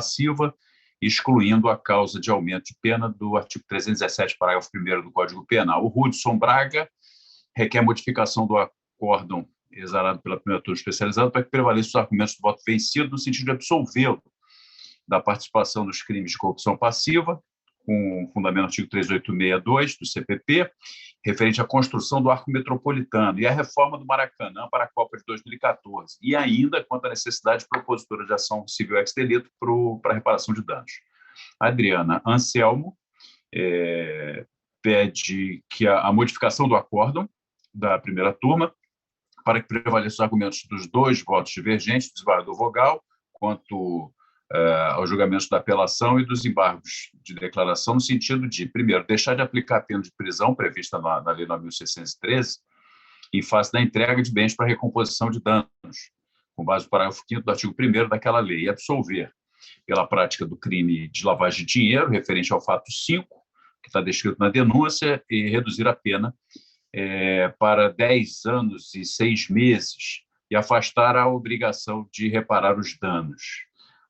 passiva, excluindo a causa de aumento de pena do artigo 317, parágrafo 1º do Código Penal. O Hudson Braga requer modificação do acórdão exarado pela primeira turma especializada para que prevaleçam os argumentos do voto vencido no sentido de absolvê-lo da participação nos crimes de corrupção passiva, com fundamento no artigo 3862 do CPP, referente à construção do arco metropolitano e à reforma do Maracanã para a Copa de 2014, e ainda quanto à necessidade propositura de ação civil ex-delito para reparação de danos. A Adriana Anselmo pede que a modificação do acórdão da primeira turma para que prevaleçam os argumentos dos dois votos divergentes, do desembargador Vogal, quanto aos julgamentos da apelação e dos embargos de declaração, no sentido de, primeiro, deixar de aplicar a pena de prisão prevista na Lei 9.613 em face da entrega de bens para recomposição de danos, com base no parágrafo 5º do artigo 1º daquela lei, e absolver pela prática do crime de lavagem de dinheiro, referente ao fato 5, que está descrito na denúncia, e reduzir a pena para 10 anos e 6 meses e afastar a obrigação de reparar os danos.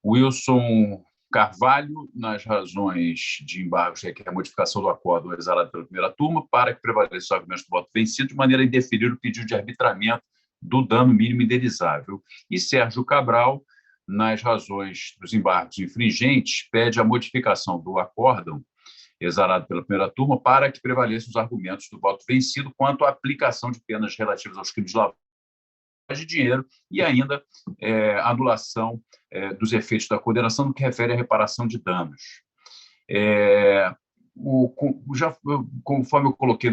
Wilson Carvalho, nas razões de embargos, requer a modificação do acordo exarado pela primeira turma para que prevaleça os argumentos do voto vencido de maneira a indeferir o pedido de arbitramento do dano mínimo indenizável. E Sérgio Cabral, nas razões dos embargos infringentes, pede a modificação do acórdão exarado pela primeira turma para que prevaleçam os argumentos do voto vencido quanto à aplicação de penas relativas aos crimes de lavagem de dinheiro e ainda anulação dos efeitos da condenação no que refere à reparação de danos. Conforme eu coloquei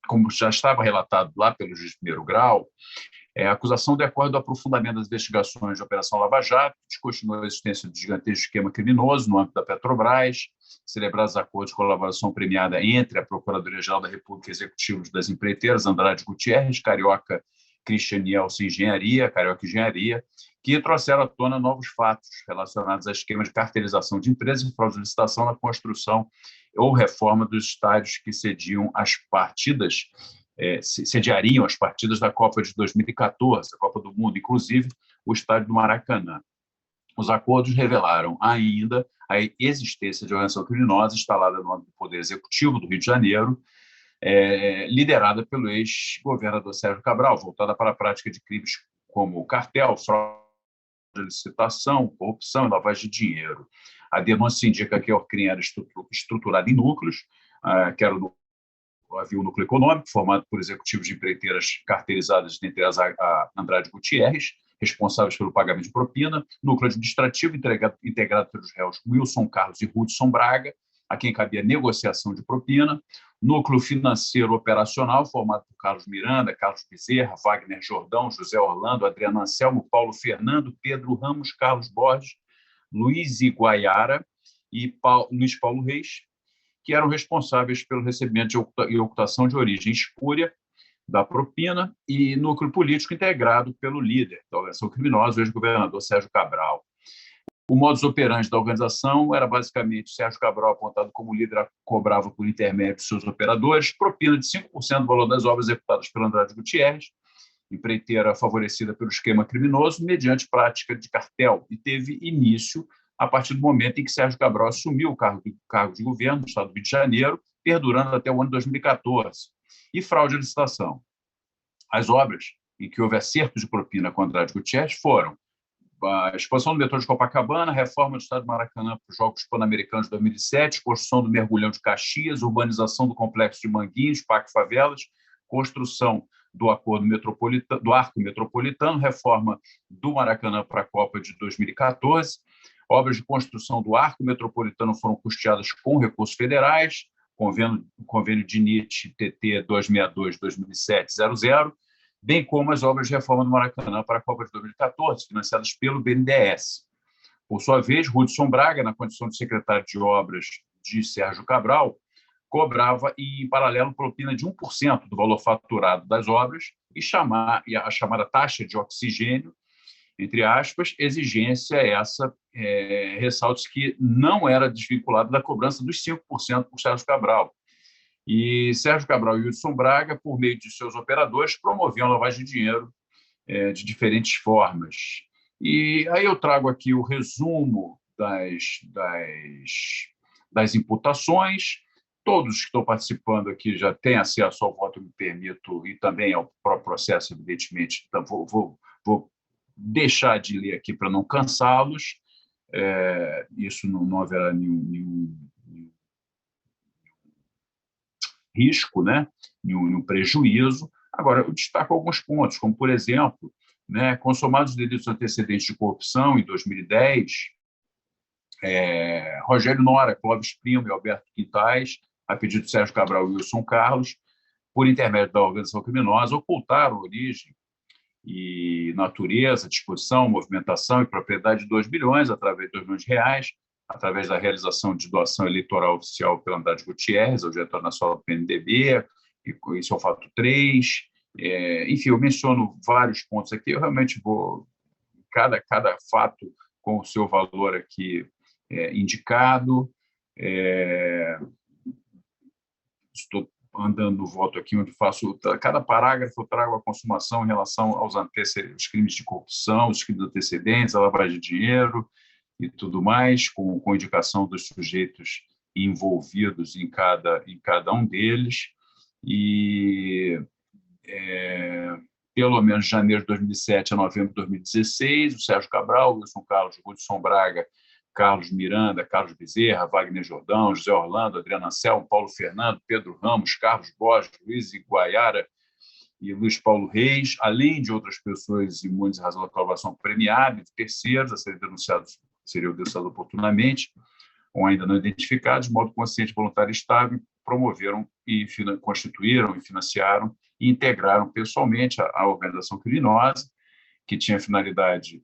como já estava relatado lá pelo juiz de primeiro grau, a acusação decorre do aprofundamento das investigações de Operação Lava Jato, descontinuou a existência de gigantesco esquema criminoso no âmbito da Petrobras, celebrados acordos de colaboração premiada entre a Procuradoria-Geral da República e executivos das empreiteiras Andrade Gutierrez, Carioca Cristianielson Engenharia, Carioca Engenharia, que trouxeram à tona novos fatos relacionados a esquemas de cartelização de empresas e fraude de licitação na construção ou reforma dos estádios que sediam as partidas, sediariam as partidas da Copa de 2014, a Copa do Mundo, inclusive o estádio do Maracanã. Os acordos revelaram ainda a existência de organização criminosa instalada no âmbito do Poder Executivo do Rio de Janeiro, liderada pelo ex-governador Sérgio Cabral, voltada para a prática de crimes como cartel, fraude de licitação, corrupção e lavagem de dinheiro. A denúncia indica que a crime era estruturada em núcleos, havia um núcleo econômico formado por executivos de empreiteiras carteirizadas, dentre as a Andrade Gutierrez, responsáveis pelo pagamento de propina, núcleo administrativo integrado pelos réus Wilson Carlos e Hudson Braga, a quem cabia negociação de propina, núcleo financeiro operacional formado por Carlos Miranda, Carlos Bezerra, Wagner Jordão, José Orlando, Adriano Anselmo, Paulo Fernando, Pedro Ramos, Carlos Borges, Luiz Iguaiara e Luiz Paulo Reis, que eram responsáveis pelo recebimento e ocultação de origem espúria da propina, e núcleo político integrado pelo líder da organização criminosa, o ex-governador Sérgio Cabral. O modus operandi da organização era basicamente Sérgio Cabral, apontado como líder, cobrava por intermédio de seus operadores propina de 5% do valor das obras executadas pelo Andrade Gutierrez, empreiteira favorecida pelo esquema criminoso, mediante prática de cartel, e teve início a partir do momento em que Sérgio Cabral assumiu o cargo de governo do Estado do Rio de Janeiro, perdurando até o ano de 2014. E fraude à licitação. As obras em que houve acerto de propina com Andrade Gutierrez foram a expansão do metrô de Copacabana, a reforma do Estado do Maracanã para os Jogos Pan-Americanos de 2007, construção do Mergulhão de Caxias, urbanização do Complexo de Manguinhos, Parque Favelas, construção do Arco Metropolitano, reforma do Maracanã para a Copa de 2014, obras de construção do Arco Metropolitano foram custeadas com recursos federais, convênio de NIT TT 262-2007-00, bem como as obras de reforma do Maracanã para a Copa de 2014, financiadas pelo BNDES. Por sua vez, Hudson Braga, na condição de secretário de obras de Sérgio Cabral, cobrava, em paralelo, propina de 1% do valor faturado das obras e a chamada taxa de oxigênio, entre aspas, exigência essa, ressaltos que não era desvinculada da cobrança dos 5% por Sérgio Cabral. E Sérgio Cabral e Hudson Braga, por meio de seus operadores, promoviam a lavagem de dinheiro de diferentes formas. E aí eu trago aqui o resumo das imputações. Todos que estão participando aqui já têm acesso ao voto, me permito, e também ao próprio processo, evidentemente. Então, vou deixar de ler aqui para não cansá-los. Isso não haverá nenhum risco, né? nenhum prejuízo. Agora, eu destaco alguns pontos, como, por exemplo, né, consumados delitos antecedentes de corrupção em 2010, Rogério Nora, Clóvis Primo e Alberto Quintais, a pedido de Sérgio Cabral e Wilson Carlos, por intermédio da organização criminosa, ocultaram origem e natureza, disposição, movimentação e propriedade de 2 bilhões, através de 2 milhões de reais, através da realização de doação eleitoral oficial pelo Andrade Gutierrez, ao diretor nacional do PMDB, isso é o fato 3. Enfim, eu menciono vários pontos aqui, eu realmente vou, cada fato com o seu valor aqui indicado. Estou andando no voto aqui, onde faço cada parágrafo, eu trago a consumação em relação aos os crimes de corrupção, os crimes antecedentes, a lavagem de dinheiro e tudo mais, com indicação dos sujeitos envolvidos em cada um deles. E pelo menos de janeiro de 2007 a novembro de 2016, o Sérgio Cabral, o Wilson Carlos, o Hudson Braga, Carlos Miranda, Carlos Bezerra, Wagner Jordão, José Orlando, Adriano Anselmo, Paulo Fernando, Pedro Ramos, Carlos Borges, Luiz Iguaiara e Luiz Paulo Reis, além de outras pessoas imunes em razão da colaboração premiada, e de terceiros a serem denunciados, seriam denunciados oportunamente, ou ainda não identificados, de modo consciente, voluntário e estável, promoveram e constituíram e financiaram e integraram pessoalmente a organização criminosa, que tinha finalidade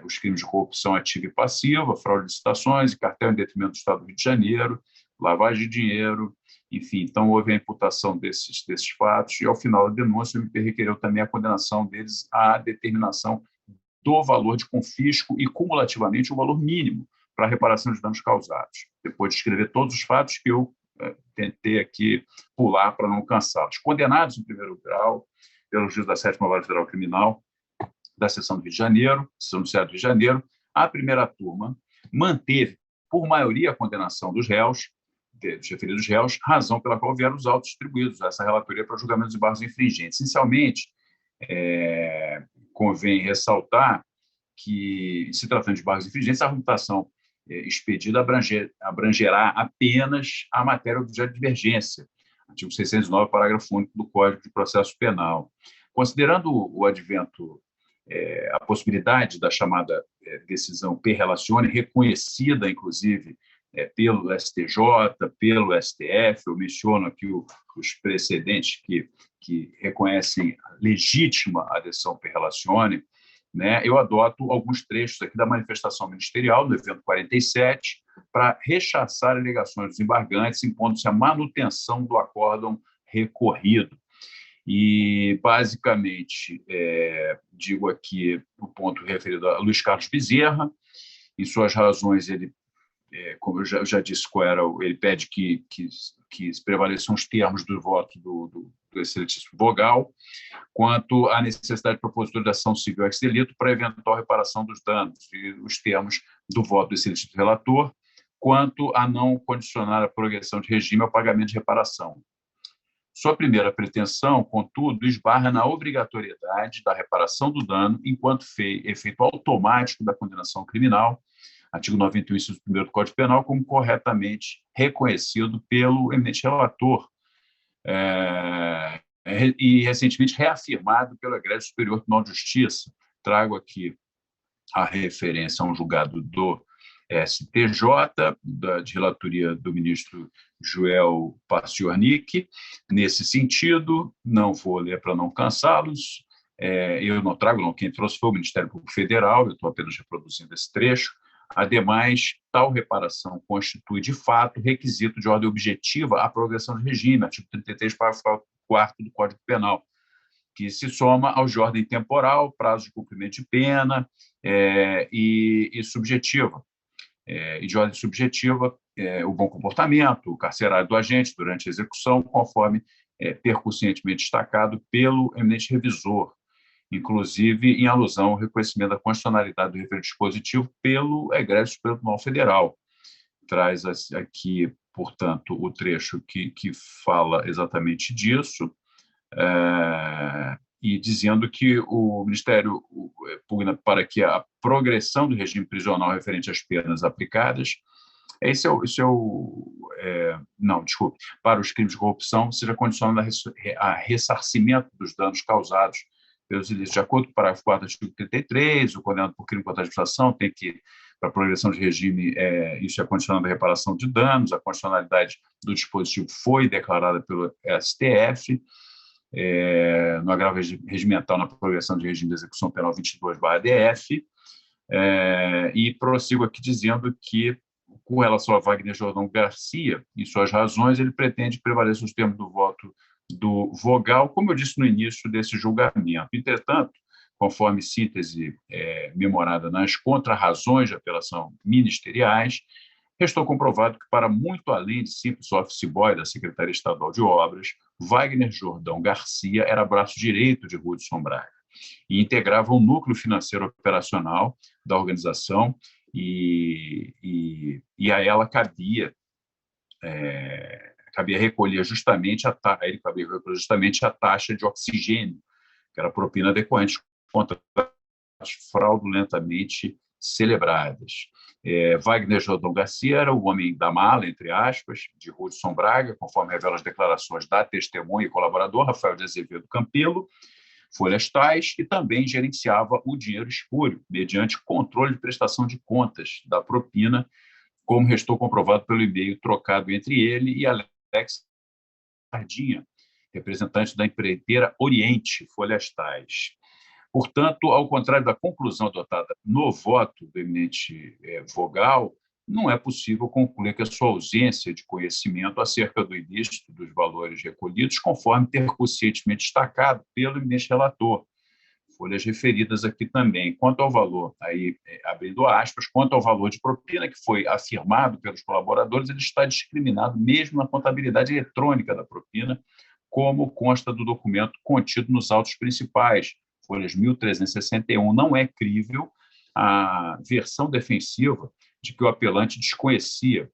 os crimes de corrupção ativa e passiva, fraude de licitações e cartel em detrimento do Estado do Rio de Janeiro, lavagem de dinheiro, enfim. Então, houve a imputação desses fatos e, ao final da denúncia, o MP requereu também a condenação deles à determinação do valor de confisco e, cumulativamente, o valor mínimo para a reparação de danos causados, depois de escrever todos os fatos que eu tentei aqui pular para não cansá-los. Condenados em primeiro grau pelo juiz da 7ª Vara Federal Criminal, da seção do Rio de Janeiro, seção do Rio de Janeiro, a primeira turma manteve, por maioria, a condenação dos réus, dos referidos réus, razão pela qual vieram os autos distribuídos a essa relatoria para julgamentos de embargos infringentes. Essencialmente, convém ressaltar que, se tratando de embargos infringentes, a argumentação expedida abrangerá apenas a matéria objeto de divergência, artigo 609, parágrafo único do Código de Processo Penal. Considerando o advento, a possibilidade da chamada decisão per relacione, reconhecida, inclusive, pelo STJ, pelo STF, eu menciono aqui os precedentes que reconhecem legítima a decisão per relacione, né? Eu adoto alguns trechos aqui da manifestação ministerial do evento 47 para rechaçar alegações dos embargantes, impondo-se a manutenção do acórdão recorrido. E, basicamente, digo aqui o ponto referido a Luiz Carlos Bezerra. Em suas razões, ele, como eu já disse qual era, ele pede que prevaleçam os termos do voto do excelentíssimo vogal, quanto à necessidade propositura de ação civil ex delito para eventual reparação dos danos, e os termos do voto do excelentíssimo relator, quanto a não condicionar a progressão de regime ao pagamento de reparação. Sua primeira pretensão, contudo, esbarra na obrigatoriedade da reparação do dano enquanto efeito automático da condenação criminal, artigo 91, inciso 1º do Código Penal, como corretamente reconhecido pelo eminente relator e recentemente reafirmado pelo Egrégio Superior Tribunal de Justiça. Trago aqui a referência a um julgado do STJ, de relatoria do ministro Joel Paciornik. Nesse sentido, não vou ler para não cansá-los, eu não trago, não, quem trouxe foi o Ministério Público Federal, eu estou apenas reproduzindo esse trecho. Ademais, tal reparação constitui, de fato, requisito de ordem objetiva à progressão de regime, artigo 33, parágrafo 4º do Código Penal, que se soma aos de ordem temporal, prazo de cumprimento de pena e subjetiva. E de ordem subjetiva, o bom comportamento, o carcerário do agente durante a execução, conforme percussientemente destacado pelo eminente revisor. inclusive em alusão ao reconhecimento da constitucionalidade do referido dispositivo pelo Egrégio Supremo Tribunal Federal. Traz aqui, portanto, o trecho que fala exatamente disso, e dizendo que o Ministério pugna para que a progressão do regime prisional referente às penas aplicadas, não, desculpe, para os crimes de corrupção seja condicionado a ressarcimento dos danos causados pelos ilícitos. De acordo com o parágrafo 4 do artigo 33, o condenado por crime contra a administração tem que, para a progressão de regime, isso é condicionado à reparação de danos, a constitucionalidade do dispositivo foi declarada pelo STF, no agravo regimental na progressão de regime de execução penal 22/DF, e prossigo aqui dizendo que, com relação a Wagner Jordão Garcia, em suas razões, ele pretende prevalecer os termos do voto do vogal, como eu disse no início desse julgamento. Entretanto, conforme síntese memorada nas contrarrazões de apelação ministeriais, restou comprovado que, para muito além de simples office boy da Secretaria Estadual de Obras, Wagner Jordão Garcia era braço direito de Hudson Braga e integrava o núcleo financeiro operacional da organização, e a ela cabia recolher justamente a taxa de oxigênio, que era a propina decorrente de contratos fraudulentamente celebradas. Wagner Jordão Garcia era o homem da mala, entre aspas, de Hudson Braga, conforme revelam as declarações da testemunha e colaborador Rafael de Azevedo Campelo, folhas tais, e também gerenciava o dinheiro espúrio, mediante controle de prestação de contas da propina, como restou comprovado pelo e-mail trocado entre ele e Alex Sardinha, representante da empreiteira Oriente, folhas tais. Portanto, ao contrário da conclusão adotada no voto do eminente vogal, não é possível concluir que a sua ausência de conhecimento acerca do ilícito dos valores recolhidos, conforme ter conscientemente destacado pelo eminente relator. Folhas referidas aqui também. Quanto ao valor, aí abrindo aspas, quanto ao valor de propina que foi afirmado pelos colaboradores, ele está discriminado mesmo na contabilidade eletrônica da propina, como consta do documento contido nos autos principais, folhas 1361. Não é crível a versão defensiva de que o apelante desconhecia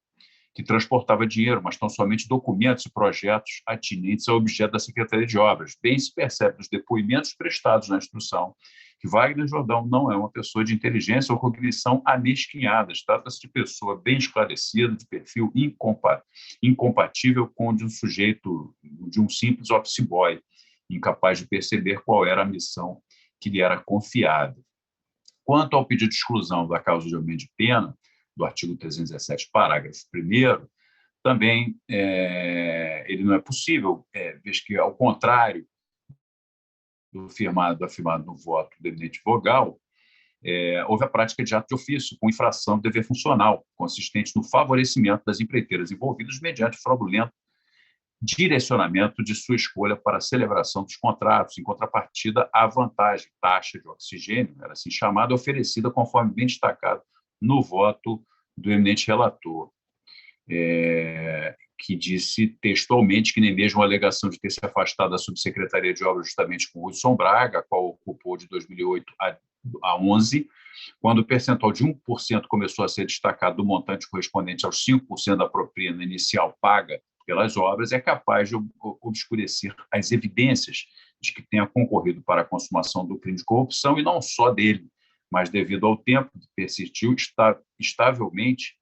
que transportava dinheiro, mas tão somente documentos e projetos atinentes ao objeto da Secretaria de Obras. Bem se percebe dos depoimentos prestados na instrução que Wagner Jordão não é uma pessoa de inteligência ou cognição amesquinhadas. Trata-se de pessoa bem esclarecida, de perfil incompatível com o de um sujeito, de um simples office boy, incapaz de perceber qual era a missão que lhe era confiada. Quanto ao pedido de exclusão da causa de aumento de pena, do artigo 317, parágrafo 1º, também ele não é possível, visto que, ao contrário do afirmado no voto do eminente vogal, houve a prática de ato de ofício com infração do dever funcional, consistente no favorecimento das empreiteiras envolvidas mediante fraudulento direcionamento de sua escolha para a celebração dos contratos, em contrapartida à vantagem, taxa de oxigênio, era assim chamada, oferecida conforme bem destacado no voto do eminente relator, que disse textualmente que nem mesmo a alegação de ter se afastado da subsecretaria de obras justamente com Hudson Braga, a qual ocupou de 2008 a 2011, quando o percentual de 1% começou a ser destacado do montante correspondente aos 5% da propina inicial paga pelas obras, é capaz de obscurecer as evidências de que tenha concorrido para a consumação do crime de corrupção, e não só dele, mas devido ao tempo que persistiu estavelmente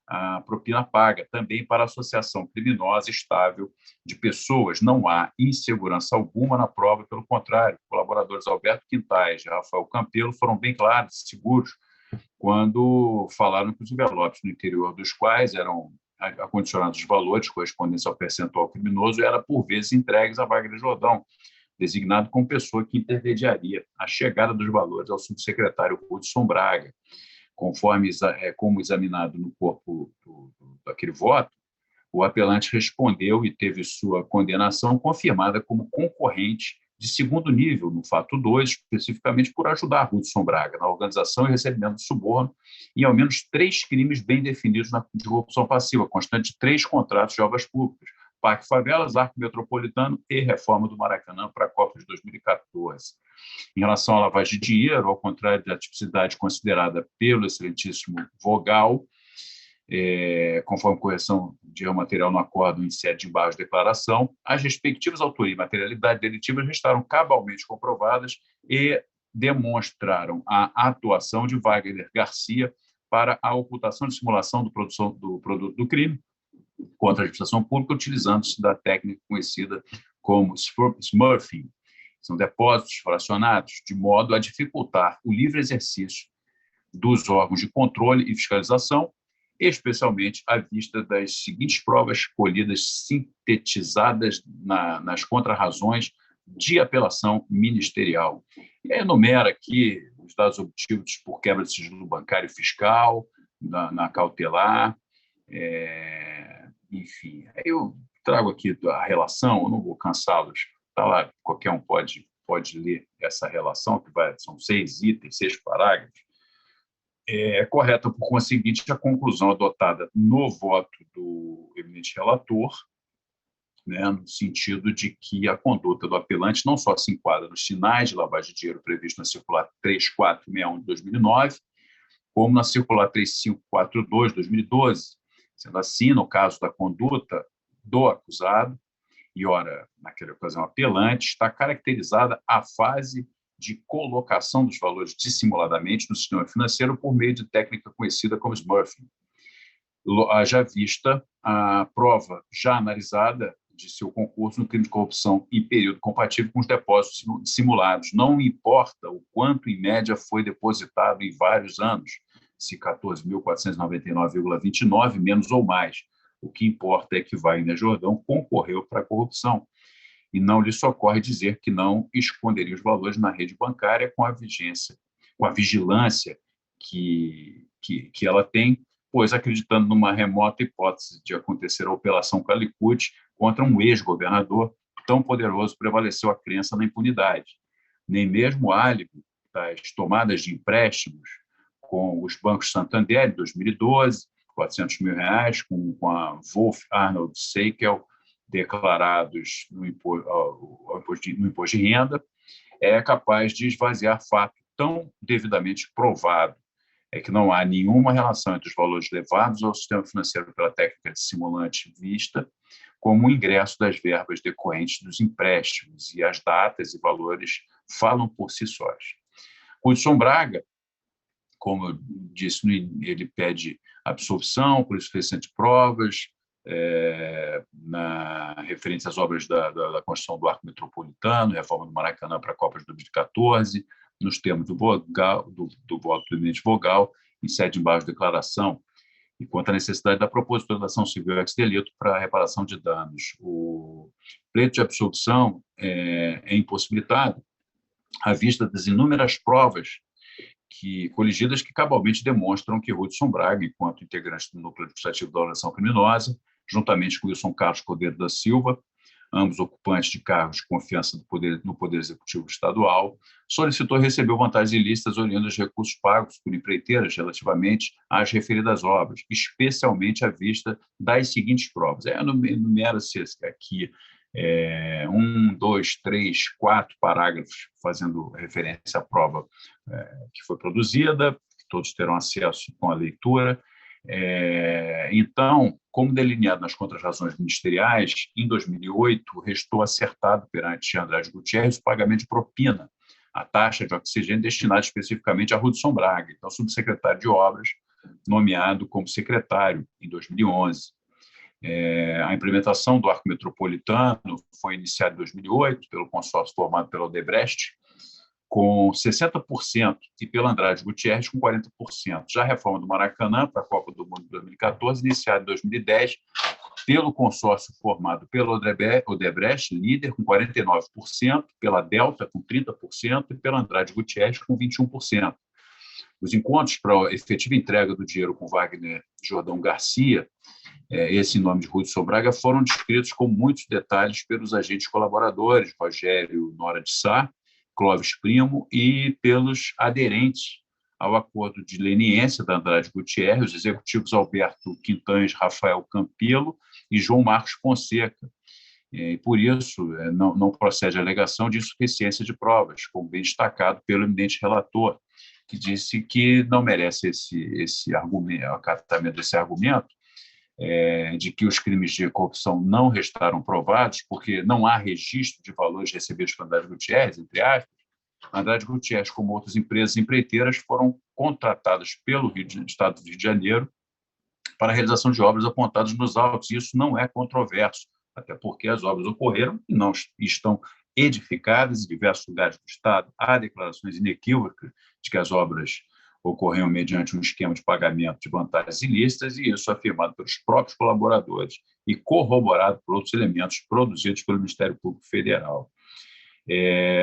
a propina paga, também para a associação criminosa estável de pessoas. Não há insegurança alguma na prova, pelo contrário, colaboradores Alberto Quintais e Rafael Campelo foram bem claros e seguros quando falaram que os envelopes no interior dos quais eram acondicionados os valores correspondentes ao percentual criminoso era, por vezes, entregues a Wagner Jordão, designado como pessoa que intermediaria a chegada dos valores ao subsecretário Hudson Braga. Conforme como examinado no corpo daquele voto, o apelante respondeu e teve sua condenação confirmada como concorrente de segundo nível, no fato 2, especificamente por ajudar Hudson Braga na organização e recebimento de suborno em ao menos 3 crimes bem definidos de corrupção passiva, constante de 3 contratos de obras públicas, Parque Favelas, Arco Metropolitano e reforma do Maracanã para a Copa de 2014. Em relação à lavagem de dinheiro, ao contrário da tipicidade considerada pelo excelentíssimo Vogal, conforme correção de material no acordo em sede de embargo de declaração, as respectivas autorias e materialidade delitivas restaram cabalmente comprovadas e demonstraram a atuação de Wagner Garcia para a ocultação de simulação do produto do crime contra a administração pública, utilizando-se da técnica conhecida como smurfing. São depósitos fracionados de modo a dificultar o livre exercício dos órgãos de controle e fiscalização, especialmente à vista das seguintes provas colhidas sintetizadas nas contrarrazões de apelação ministerial. E enumera aqui os dados obtidos por quebra de sigilo bancário e fiscal, na cautelar, enfim. Eu trago aqui a relação, eu não vou cansá-los, está lá, qualquer um pode ler essa relação, que são 6 itens, 6 parágrafos. É correta, por conseguinte, a conclusão adotada no voto do eminente relator, né, no sentido de que a conduta do apelante não só se enquadra nos sinais de lavagem de dinheiro previsto na circular 3461 de 2009, como na circular 3542 de 2012, sendo assim, no caso da conduta do acusado, e, ora, naquela ocasião apelante, está caracterizada a fase de colocação dos valores dissimuladamente no sistema financeiro por meio de técnica conhecida como smurfing. Haja vista a prova já analisada de seu concurso no crime de corrupção em período compatível com os depósitos simulados. Não importa o quanto, em média, foi depositado em vários anos, se 14.499,29, menos ou mais. O que importa é que Wagner Jordão concorreu para a corrupção. E não lhe socorre dizer que não esconderia os valores na rede bancária com a vigilância que ela tem, pois acreditando numa remota hipótese de acontecer a operação Calicut contra um ex-governador tão poderoso, prevaleceu a crença na impunidade. Nem mesmo o álibi das tomadas de empréstimos com os bancos Santander, em 2012, R$400 mil, com a Wolf Arnold Seikel, declarados no imposto de renda, é capaz de esvaziar fato tão devidamente provado, que não há nenhuma relação entre os valores levados ao sistema financeiro pela técnica dissimulante vista, como o ingresso das verbas decorrentes dos empréstimos, e as datas e valores falam por si sós. Hudson Braga, como eu disse, ele pede absolvição por insuficiência de provas, referente às obras da construção do Arco Metropolitano, reforma do Maracanã para a Copa de 2014, nos termos do voto do eminente Vogal, em sede de embargo de declaração, e quanto à necessidade da propositura da ação civil ex-delito para a reparação de danos. O pleito de absolvição é impossibilitado à vista das inúmeras provas coligidas que cabalmente demonstram que Hudson Braga, enquanto integrante do núcleo administrativo da organização criminosa, juntamente com Wilson Carlos Cordeiro da Silva, ambos ocupantes de cargos de confiança no Poder Executivo Estadual, solicitou e recebeu vantagens ilícitas oriundas de recursos pagos por empreiteiras relativamente às referidas obras, especialmente à vista das seguintes provas. Enumera-se aqui 1, 2, 3, 4 parágrafos fazendo referência à prova que foi produzida, que todos terão acesso com a leitura. Então, como delineado nas contrarrazões ministeriais, em 2008, restou acertado perante Andrade Gutierrez o pagamento de propina, a taxa de oxigênio destinada especificamente a Hudson Braga, então subsecretário de Obras, nomeado como secretário em 2011. A implementação do Arco Metropolitano foi iniciada em 2008 pelo consórcio formado pela Odebrecht, com 60%, e pela Andrade Gutierrez, com 40%. Já a reforma do Maracanã para a Copa do Mundo de 2014, iniciada em 2010, pelo consórcio formado pela Odebrecht, líder, com 49%, pela Delta, com 30%, e pela Andrade Gutierrez, com 21%. Os encontros para a efetiva entrega do dinheiro com Wagner Jordão Garcia, esse em nome de Hudson Braga, foram descritos com muitos detalhes pelos agentes colaboradores, Rogério Nora de Sá, Clóvis Primo, e pelos aderentes ao acordo de leniência da Andrade Gutierrez, os executivos Alberto Quintães, Rafael Campelo e João Marcos Fonseca, E, por isso, não procede a alegação de insuficiência de provas, como bem destacado pelo eminente relator, que disse que não merece esse argumento, o acatamento desse argumento, de que os crimes de corrupção não restaram provados, porque não há registro de valores recebidos por Andrade Gutierrez, entre aspas. Andrade Gutierrez, como outras empresas empreiteiras, foram contratadas pelo Estado do Rio de Janeiro para a realização de obras apontadas nos autos. Isso não é controverso, até porque as obras ocorreram e não estão edificadas em diversos lugares do Estado. Há declarações inequívocas de que as obras ocorreram mediante um esquema de pagamento de vantagens ilícitas, e isso afirmado pelos próprios colaboradores e corroborado por outros elementos produzidos pelo Ministério Público Federal.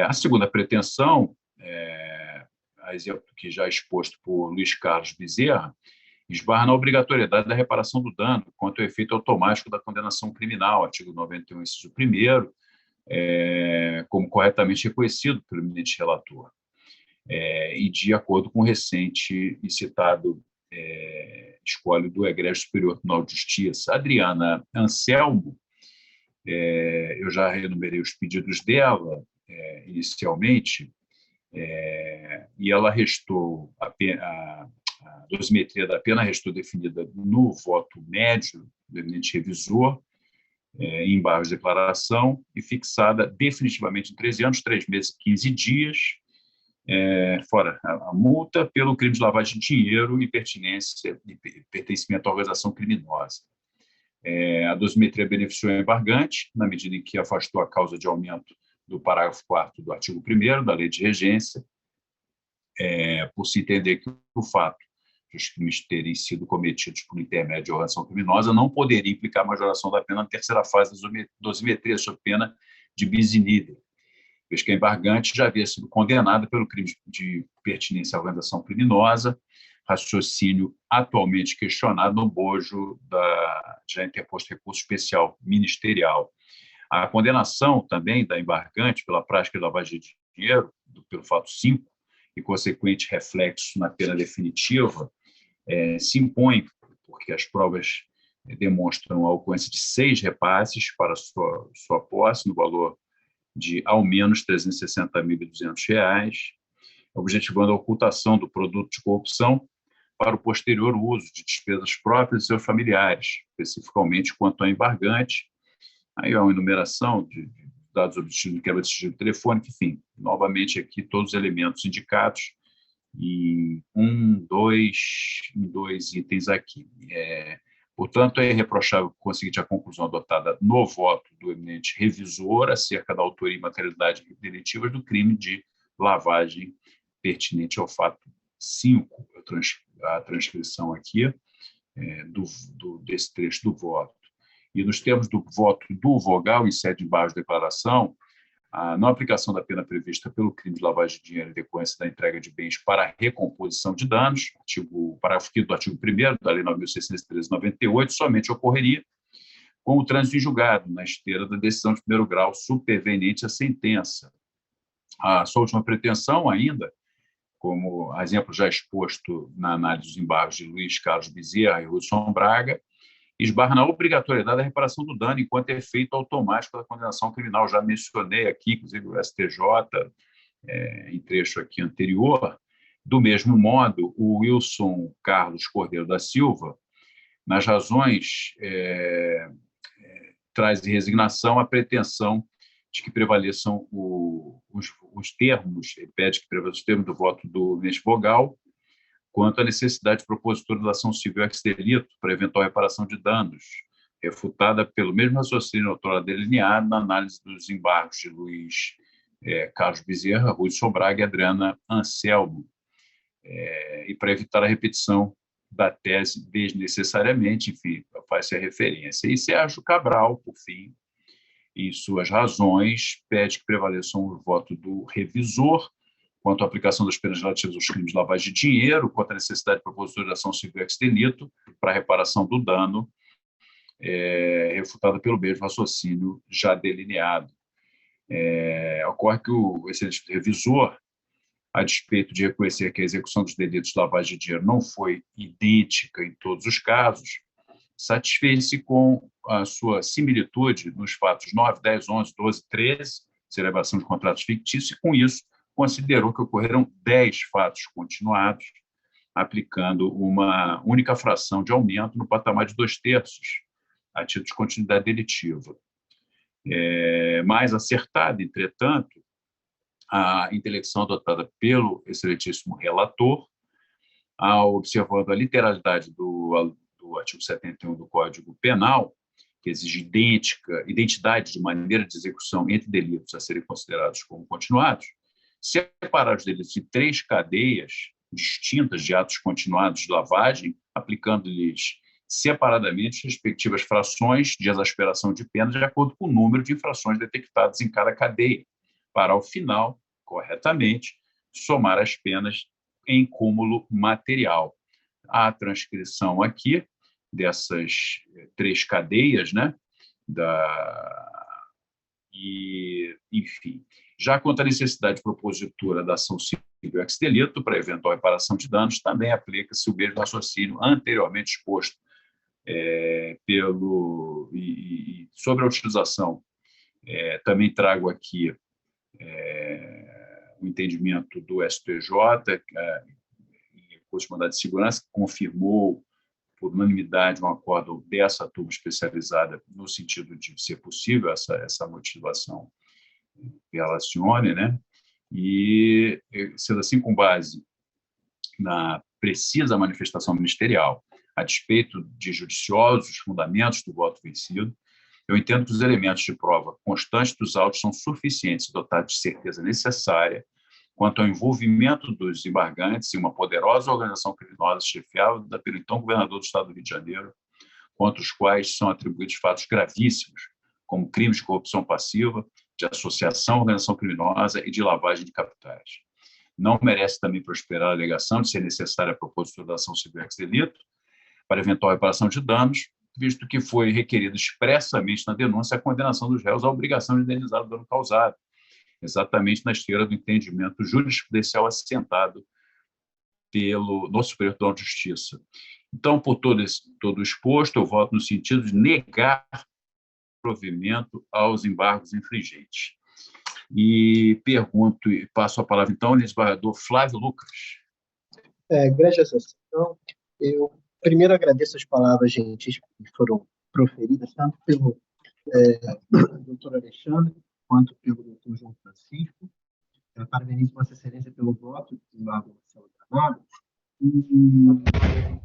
A segunda pretensão, a exemplo que já exposto por Luiz Carlos Bezerra, esbarra na obrigatoriedade da reparação do dano quanto ao efeito automático da condenação criminal, artigo 91, inciso 1º, como corretamente reconhecido pelo eminente relator. E de acordo com o recente e citado escolho do Egrégio Superior Tribunal de Justiça, Adriana Anselmo, eu já renumerei os pedidos dela inicialmente, e ela restou a dosimetria da pena restou definida no voto médio do eminente revisor, em embargos de declaração, e fixada definitivamente em 13 anos, 3 meses e 15 dias, fora a multa, pelo crime de lavagem de dinheiro e pertencimento à organização criminosa. A dosimetria beneficiou o embargante, na medida em que afastou a causa de aumento do parágrafo 4º do artigo 1º da Lei de Regência, por se entender que o fato de os crimes terem sido cometidos por intermédio de organização criminosa não poderia implicar majoração da pena na terceira fase da dosimetria, sob pena de bis in idem, vez que a embargante já havia sido condenada pelo crime de pertinência à organização criminosa, raciocínio atualmente questionado no bojo da já interposto recurso especial ministerial. A condenação também da embargante pela prática de lavagem de dinheiro, pelo fato 5, e consequente reflexo na pena definitiva, se impõe, porque as provas demonstram a ocorrência de 6 repasses para sua posse, no valor de ao menos R$ 360.200, objetivando a ocultação do produto de corrupção para o posterior uso de despesas próprias de seus familiares, especificamente quanto ao embargante. Aí há uma enumeração de dados obtidos de quebra de sigilo telefônico, enfim, novamente aqui todos os elementos indicados em dois itens aqui. Portanto, é irreprochável conseguinte a conclusão adotada no voto do eminente revisor acerca da autoria e materialidade delitivas do crime de lavagem pertinente ao fato 5, a transcrição aqui desse trecho do voto. E nos termos do voto do vogal em sede de embargo de declaração, a não aplicação da pena prevista pelo crime de lavagem de dinheiro em decorrência da entrega de bens para a recomposição de danos, parágrafo 5º do artigo 1º da Lei 9.613/98, somente ocorreria com o trânsito em julgado, na esteira da decisão de primeiro grau superveniente à sentença. A sua última pretensão ainda, como exemplo já exposto na análise dos embargos de Luiz Carlos Bezerra e Hudson Braga, esbarra na obrigatoriedade da reparação do dano enquanto efeito automático da condenação criminal. Já mencionei aqui, inclusive, o STJ, em trecho aqui anterior. Do mesmo modo, o Wilson Carlos Cordeiro da Silva, nas razões, traz em resignação a pretensão de que prevaleçam os termos, ele pede que prevaleçam os termos do voto do eminente vogal, quanto à necessidade propositura da ação civil ex delito para eventual reparação de danos, refutada pelo mesmo raciocínio outrora delineado na análise dos embargos de Luiz Carlos Bezerra, Hudson Braga e Adriana Anselmo, e para evitar a repetição da tese desnecessariamente, enfim, faz-se a referência. E Sérgio Cabral, por fim, em suas razões, pede que prevaleçam o voto do revisor quanto à aplicação das penas relativas aos crimes de lavagem de dinheiro, quanto à necessidade de propositura de ação civil ex delito para a reparação do dano, refutada pelo mesmo raciocínio já delineado. Ocorre que o excelente revisor, a despeito de reconhecer que a execução dos delitos de lavagem de dinheiro não foi idêntica em todos os casos, satisfez-se com a sua similitude nos fatos 9, 10, 11, 12, 13, celebração de contratos fictícios, e, com isso, considerou que ocorreram 10 fatos continuados, aplicando uma única fração de aumento no patamar de 2/3, a título de continuidade delitiva. Mais acertada, entretanto, a intelecção adotada pelo excelentíssimo relator, observando a literalidade do artigo 71 do Código Penal, que exige identidade de maneira de execução entre delitos a serem considerados como continuados, separar os delitos em 3 cadeias distintas de atos continuados de lavagem, aplicando-lhes separadamente as respectivas frações de exasperação de pena de acordo com o número de infrações detectadas em cada cadeia, para, ao final, corretamente, somar as penas em cúmulo material. A transcrição aqui dessas 3 cadeias, né, enfim. Já quanto à necessidade propositura da ação civil ex delito para eventual reparação de danos, também aplica-se o mesmo raciocínio anteriormente exposto sobre a utilização. Também trago aqui o entendimento do STJ, em recurso de mandado de segurança, que confirmou por unanimidade um acordo dessa turma especializada no sentido de ser possível essa motivação relacione, né? E, sendo assim, com base na precisa manifestação ministerial, a despeito de judiciosos fundamentos do voto vencido, eu entendo que os elementos de prova constantes dos autos são suficientes e dotados de certeza necessária quanto ao envolvimento dos embargantes em uma poderosa organização criminosa chefiada pelo então governador do Estado do Rio de Janeiro, contra os quais são atribuídos fatos gravíssimos, como crimes de corrupção passiva, de associação à organização criminosa e de lavagem de capitais. Não merece também prosperar a alegação de ser necessária a propositura da ação civil ex delito para eventual reparação de danos, visto que foi requerido expressamente na denúncia a condenação dos réus à obrigação de indenizar o dano causado, exatamente na esteira do entendimento jurisprudencial assentado no Superior Tribunal de Justiça. Então, por todo o exposto, eu voto no sentido de negar provimento aos embargos infringentes. E pergunto, e passo a palavra, então, ao desembargador Flávio Lucas. Grande associação, eu primeiro agradeço as palavras gentis que foram proferidas, tanto pelo doutor Alexandre, quanto pelo doutor João Francisco. Parabenizo Vossa Excelência pelo voto do desembargador Marcelo Granado.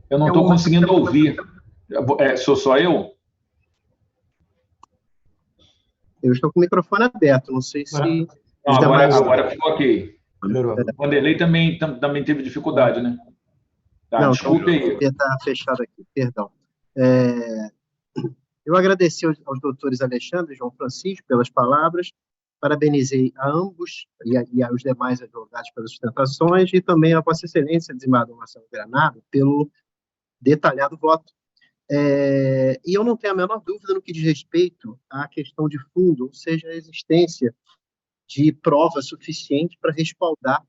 Eu não estou conseguindo ouvir. Sou só eu? Eu estou com o microfone aberto, não sei se... Agora ficou ok. O Vanderlei também teve dificuldade, né? Não, desculpe aí. Está fechado aqui, perdão. Eu agradeci aos doutores Alexandre e João Francisco pelas palavras, parabenizei a ambos e aos demais advogados pelas sustentações e também a Vossa Excelência, desembargador Marcelo Granado, pelo detalhado voto. E eu não tenho a menor dúvida no que diz respeito à questão de fundo, ou seja, a existência de prova suficiente para respaldar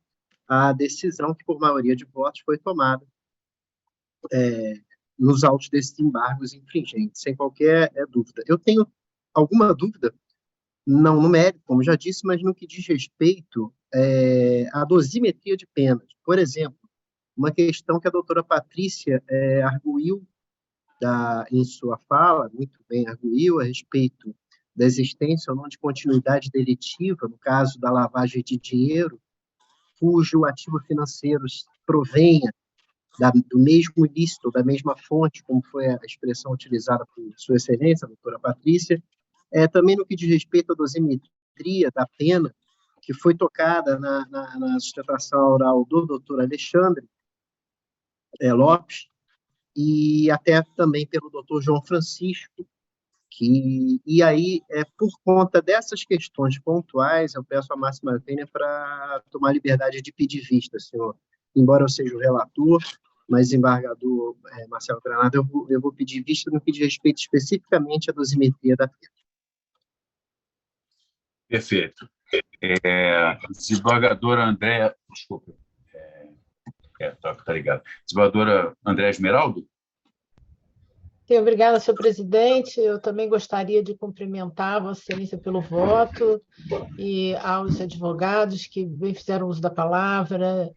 a decisão que, por maioria de votos, foi tomada nos autos desses embargos infringentes, sem qualquer dúvida. Eu tenho alguma dúvida, não no mérito, como já disse, mas no que diz respeito à dosimetria de penas. Por exemplo, uma questão que a doutora Patrícia arguiu em sua fala, muito bem arguiu, a respeito da existência ou não de continuidade delitiva, no caso da lavagem de dinheiro, cujo ativo financeiro provenha do mesmo ilícito, da mesma fonte, como foi a expressão utilizada por Sua Excelência, a doutora Patrícia. Também no que diz respeito à dosimetria da pena, que foi tocada na sustentação oral do doutor Alexandre Lopes, e até também pelo doutor João Francisco, e aí, por conta dessas questões pontuais, eu peço a máxima pena para tomar liberdade de pedir vista, senhor. Embora eu seja o relator, mas desembargador Marcelo Granado, eu vou pedir vista no que diz respeito especificamente à dosimetria da pena. Perfeito. Desembargadora Andréa, desculpa, tá ligado. Desembargadora Andréa Esmeraldo? Sim, obrigada, senhor presidente. Eu também gostaria de cumprimentar Vossa Excelência pelo voto e aos advogados que bem fizeram uso da palavra,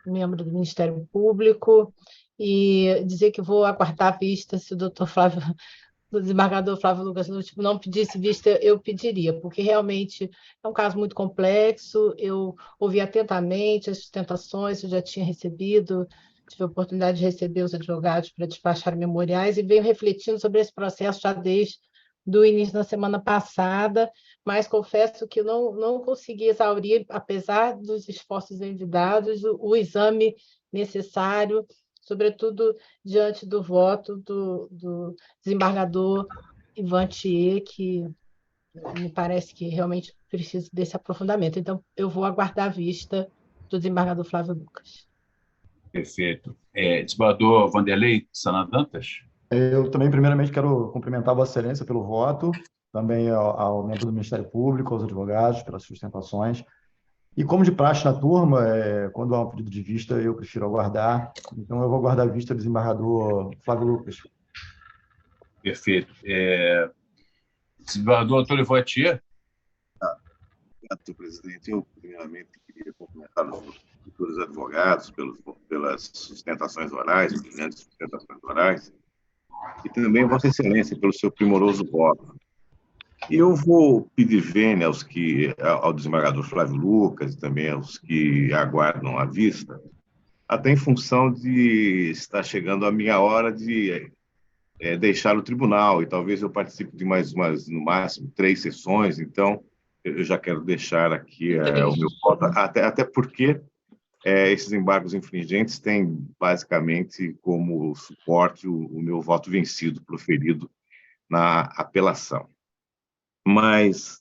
membro do Ministério Público, e dizer que vou aguardar a vista se o doutor Flávio, o desembargador Flávio Lucas Lúcio não pedisse vista, eu pediria, porque realmente é um caso muito complexo. Eu ouvi atentamente as sustentações, eu já tinha recebido, tive a oportunidade de receber os advogados para despachar memoriais e venho refletindo sobre esse processo já desde o início da semana passada, mas confesso que não consegui exaurir, apesar dos esforços envidados, o exame necessário, sobretudo diante do voto do desembargador Ivan Thier, que me parece que realmente precisa desse aprofundamento. Então, eu vou aguardar a vista do desembargador Flávio Lucas. Perfeito. Desembargador Vanderlei Sanadantas? Eu também, primeiramente, quero cumprimentar Vossa Excelência pelo voto, também ao membro do Ministério Público, aos advogados, pelas sustentações. E como de praxe na turma, quando há um pedido de vista, eu prefiro aguardar. Então, eu vou aguardar a vista do desembargador Flávio Lucas. Perfeito. Desembargador Antônio Voitier? Obrigado, senhor presidente. Eu, primeiramente, queria cumprimentar os futuros advogados pelas sustentações orais, brilhantes sustentações orais, e também Vossa Excelência pelo seu primoroso voto. E eu vou pedir vênia ao desembargador Flávio Lucas e também aos que aguardam a vista, até em função de estar chegando a minha hora de deixar o tribunal, e talvez eu participe de mais umas, no máximo, 3 sessões. Então, eu já quero deixar aqui o meu voto, até porque esses embargos infringentes têm, basicamente, como suporte o meu voto vencido, proferido na apelação. Mas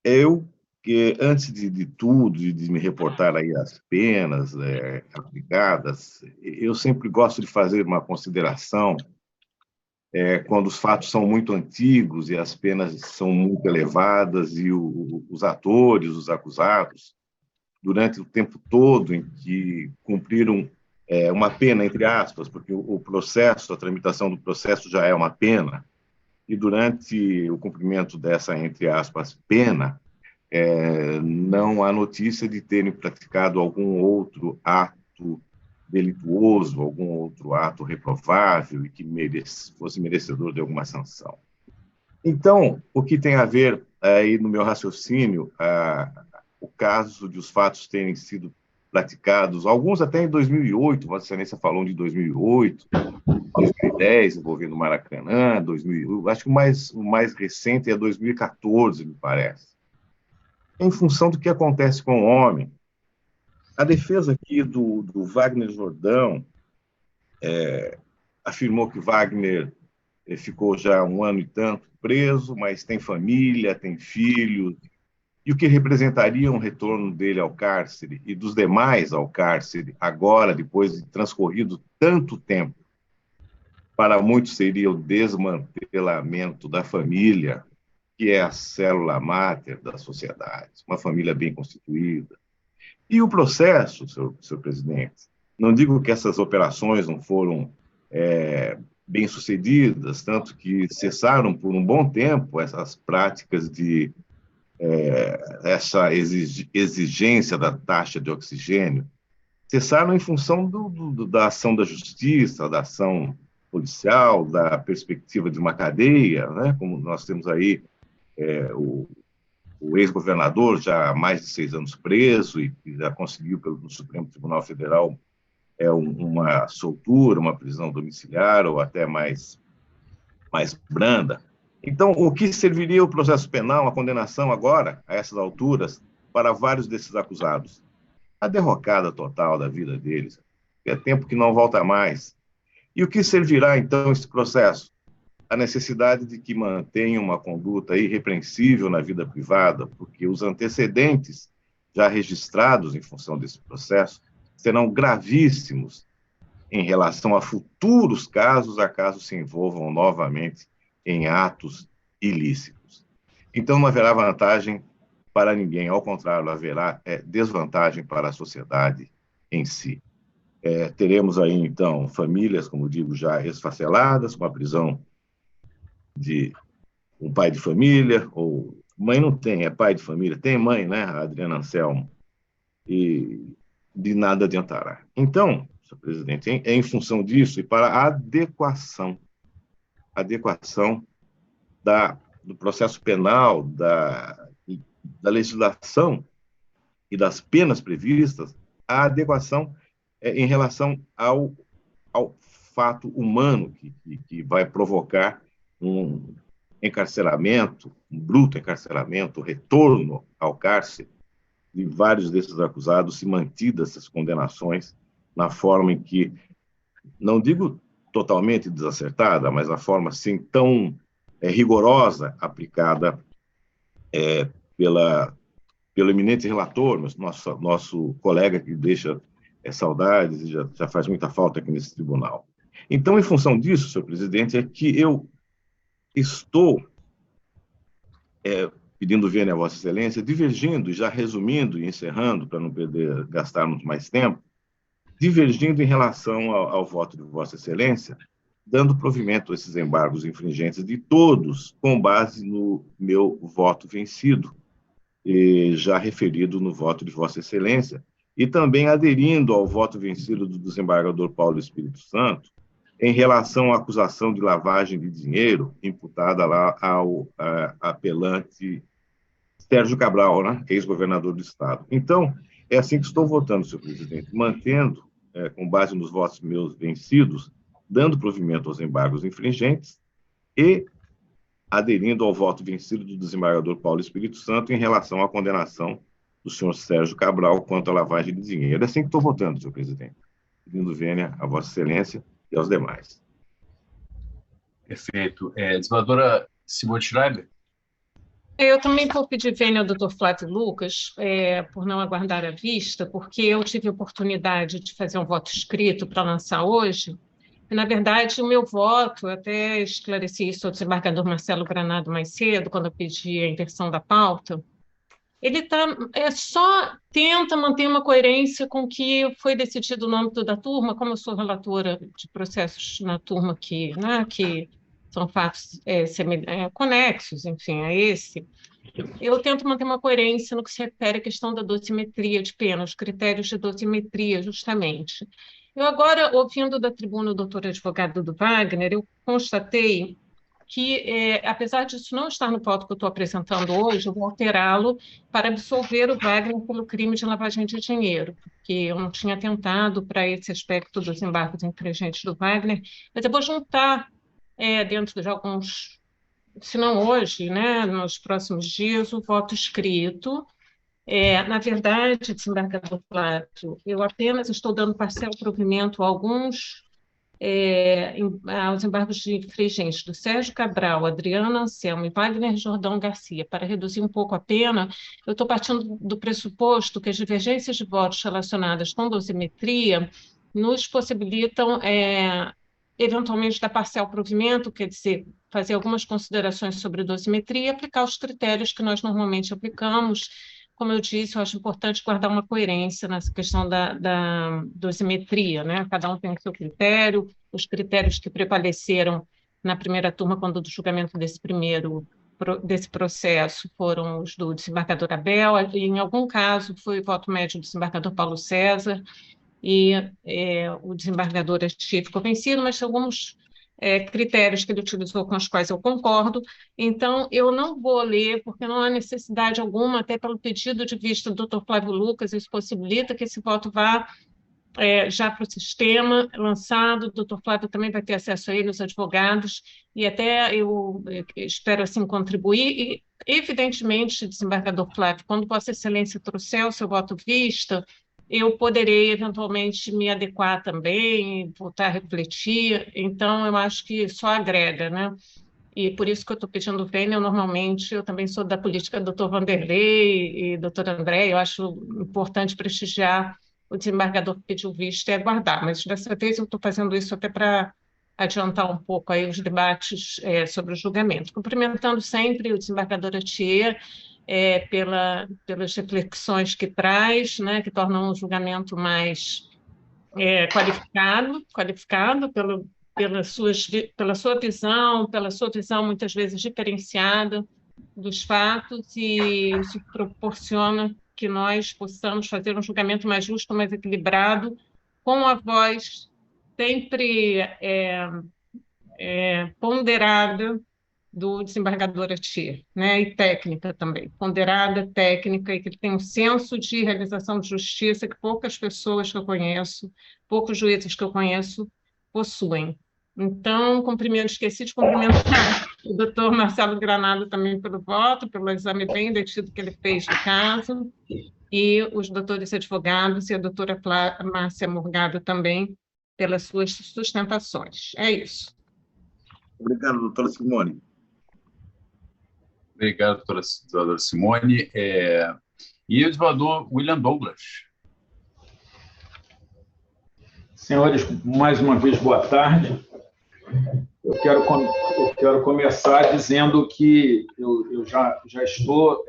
eu, antes de tudo, de me reportar aí às penas aplicadas, eu sempre gosto de fazer uma consideração quando os fatos são muito antigos e as penas são muito elevadas e os atores, os acusados, durante o tempo todo em que cumpriram uma pena, entre aspas, porque o processo, a tramitação do processo já é uma pena, e durante o cumprimento dessa, entre aspas, pena, não há notícia de terem praticado algum outro ato delituoso, algum outro ato reprovável e que fosse merecedor de alguma sanção. Então, o que tem a ver aí no meu raciocínio, o caso de os fatos terem sido praticados, alguns até em 2008, Vossa Excelência falou de 2008, 2010, envolvendo o Maracanã, 2000, acho que o mais recente é 2014, me parece. Em função do que acontece com o homem, a defesa aqui do Wagner Jordão afirmou que Wagner ficou já 1 ano e tanto preso, mas tem família, tem filhos, e o que representaria um retorno dele ao cárcere e dos demais ao cárcere, agora, depois de transcorrido tanto tempo. Para muitos seria o desmantelamento da família, que é a célula máter da sociedade, uma família bem constituída. E o processo, senhor presidente, não digo que essas operações não foram bem-sucedidas, tanto que cessaram por um bom tempo essas práticas de essa exigência da taxa de oxigênio, cessaram em função da ação da justiça, da ação policial, da perspectiva de uma cadeia, né? Como nós temos aí o ex-governador já há mais de 6 anos preso e já conseguiu no Supremo Tribunal Federal uma soltura, uma prisão domiciliar ou até mais branda. Então, o que serviria o processo penal, a condenação agora, a essas alturas, para vários desses acusados? A derrocada total da vida deles. É tempo que não volta mais. E o que servirá, então, esse processo? A necessidade de que mantenham uma conduta irrepreensível na vida privada, porque os antecedentes já registrados em função desse processo serão gravíssimos em relação a futuros casos, a caso se envolvam novamente em atos ilícitos. Então, não haverá vantagem para ninguém, ao contrário, haverá desvantagem para a sociedade em si. Teremos aí, então, famílias, como digo, já esfaceladas, com a prisão de um pai de família, ou mãe não tem, é pai de família, tem mãe, né, a Adriana Anselmo, e de nada adiantará. Então, senhor presidente, é em função disso e para a adequação do processo penal, da legislação e das penas previstas, a adequação em relação ao fato humano que vai provocar um encarceramento, um bruto encarceramento, retorno ao cárcere de vários desses acusados, se mantidas essas condenações na forma em que, não digo totalmente desacertada, mas a forma assim tão rigorosa aplicada pelo eminente relator, nosso colega que deixa saudades e já faz muita falta aqui nesse tribunal. Então, em função disso, senhor presidente, é que eu estou pedindo vênia a Vossa Excelência, divergindo, já resumindo e encerrando, para não gastarmos mais tempo, divergindo em relação ao voto de Vossa Excelência, dando provimento a esses embargos infringentes de todos, com base no meu voto vencido, já referido no voto de Vossa Excelência, e também aderindo ao voto vencido do desembargador Paulo Espírito Santo, em relação à acusação de lavagem de dinheiro imputada lá ao apelante Sérgio Cabral, né, ex-governador do Estado. Então, é assim que estou votando, senhor presidente, mantendo, com base nos votos meus vencidos, dando provimento aos embargos infringentes e aderindo ao voto vencido do desembargador Paulo Espírito Santo em relação à condenação do senhor Sérgio Cabral quanto à lavagem de dinheiro. É assim que estou votando, senhor presidente, pedindo vênia a Vossa Excelência e aos demais. Perfeito. Desembargadora Simone Schreiber? Eu também vou pedir vênia ao doutor Flávio Lucas, por não aguardar a vista, porque eu tive a oportunidade de fazer um voto escrito para lançar hoje. E, na verdade, o meu voto, eu até esclareci isso ao desembargador Marcelo Granado mais cedo, quando eu pedi a inversão da pauta, ele só tenta manter uma coerência com o que foi decidido no âmbito da turma, como eu sou relatora de processos na turma que são fatos conexos, enfim, a esse. Eu tento manter uma coerência no que se refere à questão da dosimetria de pena, os critérios de dosimetria, justamente. Eu agora, ouvindo da tribuna o doutor advogado do Wagner, eu constatei que, apesar disso não estar no pauta que eu estou apresentando hoje, eu vou alterá-lo para absolver o Wagner pelo crime de lavagem de dinheiro, porque eu não tinha atentado para esse aspecto dos embargos infringentes do Wagner, mas eu vou juntar dentro de alguns, se não hoje, né, nos próximos dias, o voto escrito. Na verdade, desembargador Flávio, eu apenas estou dando parcial provimento a alguns aos embargos infringentes do Sérgio Cabral, Adriana Anselmo e Wagner Jordão Garcia. Para reduzir um pouco a pena, eu estou partindo do pressuposto que as divergências de votos relacionadas com dosimetria nos possibilitam eventualmente dar parcial provimento, quer dizer, fazer algumas considerações sobre dosimetria e aplicar os critérios que nós normalmente aplicamos. Como eu disse, eu acho importante guardar uma coerência nessa questão da dosimetria, né? Cada um tem o seu critério, os critérios que prevaleceram na primeira turma, quando do julgamento desse processo, foram os do desembargador Abel, e em algum caso foi o voto médio do desembargador Paulo César, e o desembargador ficou vencido, mas alguns critérios que ele utilizou com os quais eu concordo. Então, eu não vou ler, porque não há necessidade alguma, até pelo pedido de vista do Dr. Flávio Lucas, isso possibilita que esse voto vá já para o sistema lançado. O Dr. Flávio também vai ter acesso a ele, os advogados, e até eu espero assim contribuir. E, evidentemente, desembargador Flávio, quando Vossa Excelência trouxer o seu voto vista, eu poderei, eventualmente, me adequar também, voltar a refletir. Então, eu acho que só agrega, né? E por isso que eu estou pedindo vênia. Normalmente, eu também sou da política do Dr. Vanderlei e Dr. André, eu acho importante prestigiar o desembargador que pediu vista e aguardar, mas dessa vez eu estou fazendo isso até para adiantar um pouco aí os debates sobre o julgamento. Cumprimentando sempre o desembargador Atier, pelas reflexões que traz, né, que tornam o julgamento mais qualificado pela sua visão muitas vezes diferenciada dos fatos, e isso proporciona que nós possamos fazer um julgamento mais justo, mais equilibrado, com a voz sempre ponderada do desembargador Atier, né? E técnica também, ponderada, técnica, e que ele tem um senso de realização de justiça que poucas pessoas que eu conheço, poucos juízes que eu conheço, possuem. Então, esqueci de cumprimentar o doutor Marcelo Granado também pelo voto, pelo exame bem detido que ele fez do caso, e os doutores advogados e a doutora Márcia Morgado também pelas suas sustentações. É isso. Obrigado, doutora Simone. Obrigado, doutora Simone. E o desembargador William Douglas. Senhores, mais uma vez, boa tarde. Eu quero começar dizendo que eu já estou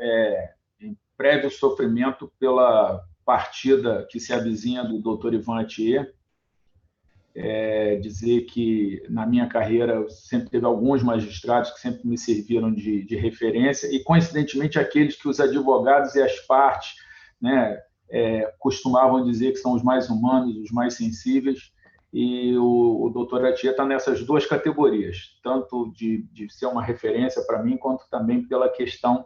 em prévio sofrimento pela partida que se avizinha do doutor Ivan Atier. Dizer que, na minha carreira, sempre teve alguns magistrados que sempre me serviram de referência, e, coincidentemente, aqueles que os advogados e as partes, né, costumavam dizer que são os mais humanos, os mais sensíveis, e o doutor Atier está nessas duas categorias, tanto de ser uma referência para mim, quanto também pela questão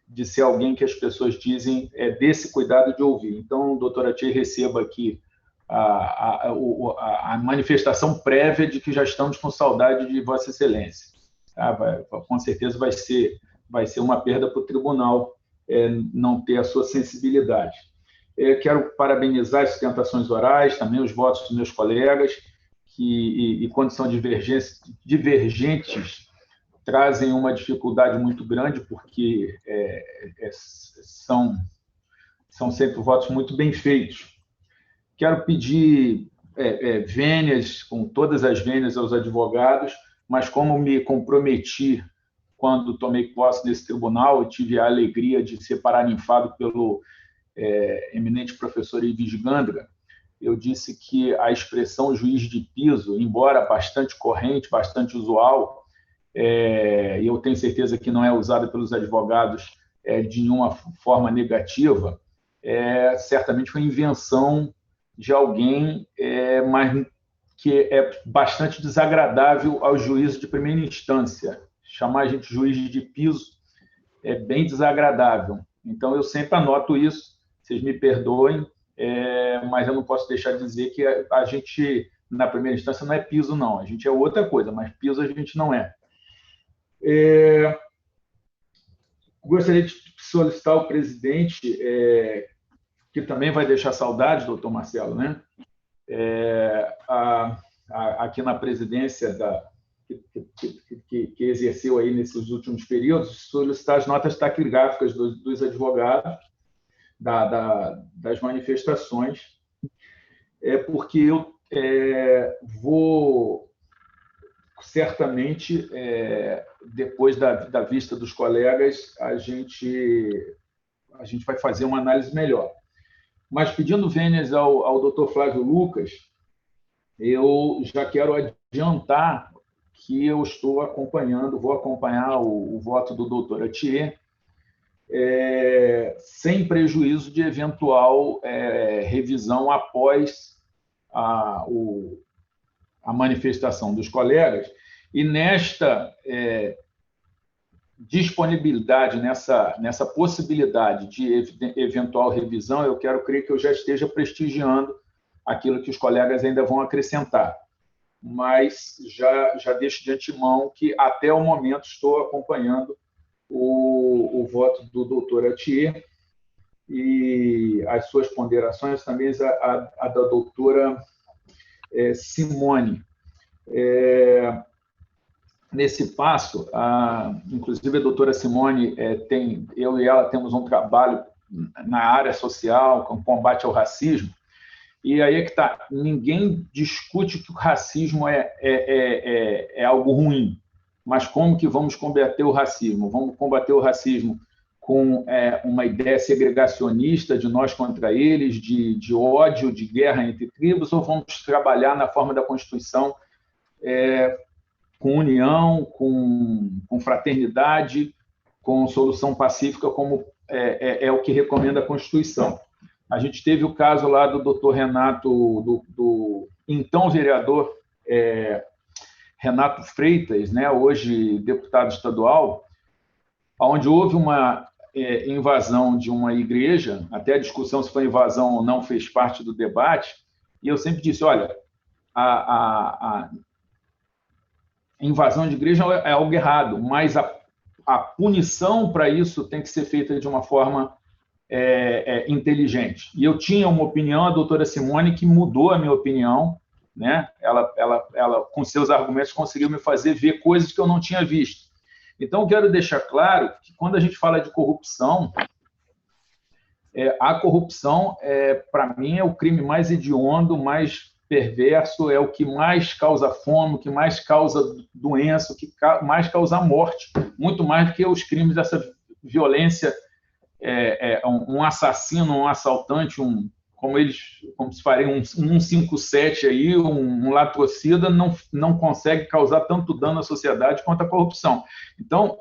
de ser alguém que as pessoas dizem desse cuidado de ouvir. Então, o doutor Atier receba aqui a manifestação prévia de que já estamos com saudade de Vossa Excelência. Com certeza vai ser uma perda para o tribunal não ter a sua sensibilidade. Quero parabenizar as sustentações orais, também os votos dos meus colegas, que, quando são divergentes, trazem uma dificuldade muito grande, porque são sempre votos muito bem feitos. Quero pedir vênias, com todas as vênias aos advogados, mas como me comprometi quando tomei posse desse tribunal, eu tive a alegria de ser paraninfado pelo eminente professor Ives Gandra, eu disse que a expressão juiz de piso, embora bastante corrente, bastante usual, e eu tenho certeza que não é usada pelos advogados de nenhuma forma negativa, certamente foi invenção de alguém, mas que é bastante desagradável ao juízo de primeira instância. Chamar a gente de juiz de piso é bem desagradável. Então, eu sempre anoto isso, vocês me perdoem, mas eu não posso deixar de dizer que a gente, na primeira instância, não é piso, não. A gente é outra coisa, mas piso a gente não é. Gostaria de solicitar ao presidente, que também vai deixar saudade, doutor Marcelo, né? Aqui na presidência que exerceu aí nesses últimos períodos, solicitar as notas taquigráficas dos advogados das manifestações, porque eu vou certamente, depois da vista dos colegas, a gente vai fazer uma análise melhor. Mas, pedindo vênias ao doutor Flávio Lucas, eu já quero adiantar que eu vou acompanhar o voto do doutor Atier, sem prejuízo de eventual revisão após a manifestação dos colegas, e nesta disponibilidade, nessa possibilidade de eventual revisão, eu quero crer que eu já esteja prestigiando aquilo que os colegas ainda vão acrescentar. Mas já deixo de antemão que, até o momento, estou acompanhando o voto do doutor Atier e as suas ponderações, também a da doutora Simone. Nesse passo, inclusive a doutora Simone, eu e ela temos um trabalho na área social, com combate ao racismo, e aí é que está, ninguém discute que o racismo é algo ruim, mas como que vamos combater o racismo? Vamos combater o racismo com uma ideia segregacionista de nós contra eles, de ódio, de guerra entre tribos, ou vamos trabalhar na forma da Constituição com união, com fraternidade, com solução pacífica, como é o que recomenda a Constituição. A gente teve o caso lá do doutor Renato, do então vereador Renato Freitas, né, hoje deputado estadual, onde houve uma invasão de uma igreja, até a discussão se foi invasão ou não fez parte do debate, e eu sempre disse, olha, a invasão de igreja é algo errado, mas a punição para isso tem que ser feita de uma forma inteligente. E eu tinha uma opinião, a doutora Simone, que mudou a minha opinião, né? Ela, com seus argumentos, conseguiu me fazer ver coisas que eu não tinha visto. Então, eu quero deixar claro que, quando a gente fala de corrupção, a corrupção, para mim, é o crime mais hediondo, mais perverso, é o que mais causa fome, o que mais causa doença, o que mais causa morte, muito mais do que os crimes dessa violência, um assassino, um assaltante, como se faria um 157 aí, um latrocida, não consegue causar tanto dano à sociedade quanto a corrupção. Então,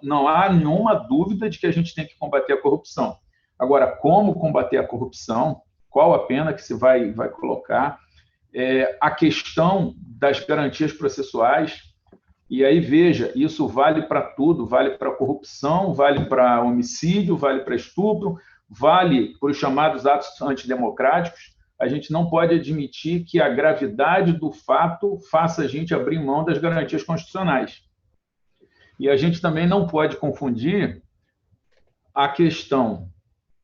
não há nenhuma dúvida de que a gente tem que combater a corrupção. Agora, como combater a corrupção, qual a pena que se vai colocar, a questão das garantias processuais, e aí, veja, isso vale para tudo, vale para corrupção, vale para homicídio, vale para estupro, vale para os chamados atos antidemocráticos. A gente não pode admitir que a gravidade do fato faça a gente abrir mão das garantias constitucionais. E a gente também não pode confundir a questão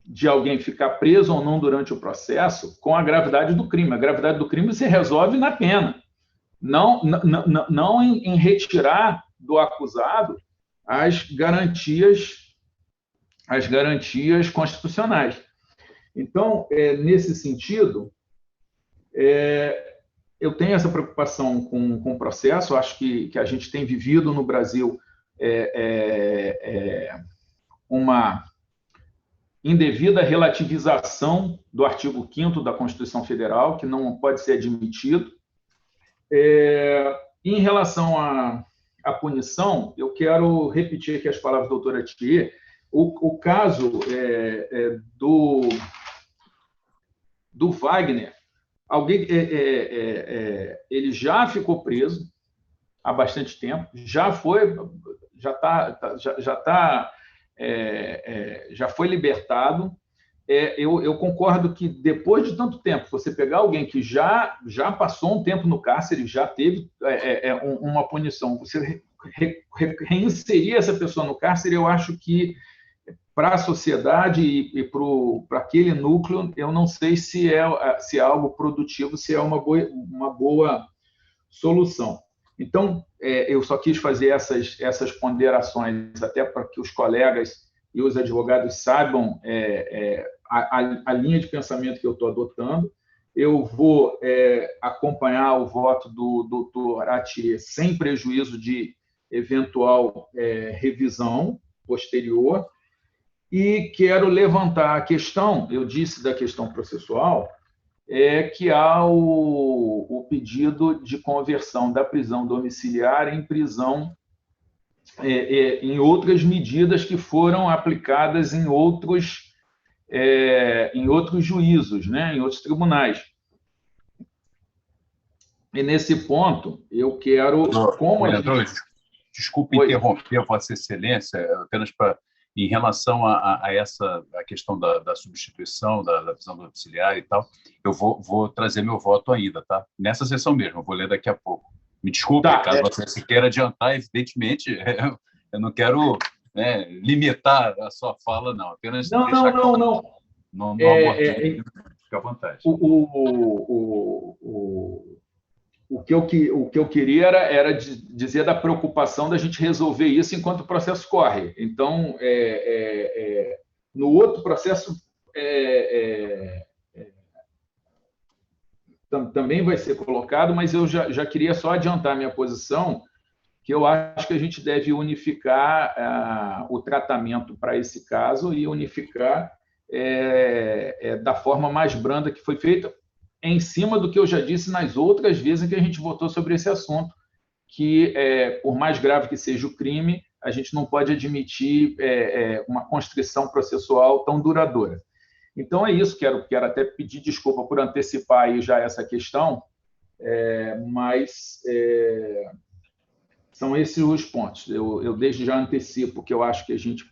de alguém ficar preso ou não durante o processo com a gravidade do crime. A gravidade do crime se resolve na pena, não em retirar do acusado as garantias constitucionais. Então, nesse sentido, eu tenho essa preocupação com o processo. Eu acho que a gente tem vivido no Brasil uma indevida relativização do artigo 5º da Constituição Federal, que não pode ser admitido. Em relação à punição, eu quero repetir aqui as palavras da doutora Thier. O caso do Wagner, ele já ficou preso há bastante tempo, já foi libertado. Eu concordo que, depois de tanto tempo, você pegar alguém que já passou um tempo no cárcere, já teve uma punição, você reinserir essa pessoa no cárcere, eu acho que, para a sociedade e para aquele núcleo, eu não sei se é algo produtivo, se é uma boa solução. Então, eu só quis fazer essas ponderações, até para que os colegas e os advogados saibam a linha de pensamento que eu estou adotando. Eu vou acompanhar o voto do doutor Atier sem prejuízo de eventual revisão posterior, e quero levantar a questão, eu disse da questão processual, que há o pedido de conversão da prisão domiciliar em prisão em outras medidas que foram aplicadas em outros juízos, né, em outros tribunais. E, nesse ponto, eu quero... Desculpe interromper, Vossa Excelência, apenas em relação a questão da substituição, da prisão domiciliar e tal, eu vou trazer meu voto ainda, tá? Nessa sessão mesmo, eu vou ler daqui a pouco. Me desculpe, caso você se queira adiantar, evidentemente, eu não quero limitar a sua fala, não. Apenas não. Não abordei, fica à vontade. O que eu queria era dizer da preocupação da gente resolver isso enquanto o processo corre. Então, no outro processo, também vai ser colocado, mas eu já queria só adiantar minha posição, que eu acho que a gente deve unificar o tratamento para esse caso e unificar da forma mais branda que foi feita, em cima do que eu já disse nas outras vezes que a gente votou sobre esse assunto, que, por mais grave que seja o crime, a gente não pode admitir uma constrição processual tão duradoura. Então, é isso. Quero até pedir desculpa por antecipar aí já essa questão, mas são esses os pontos. Eu desde já antecipo que eu acho que a gente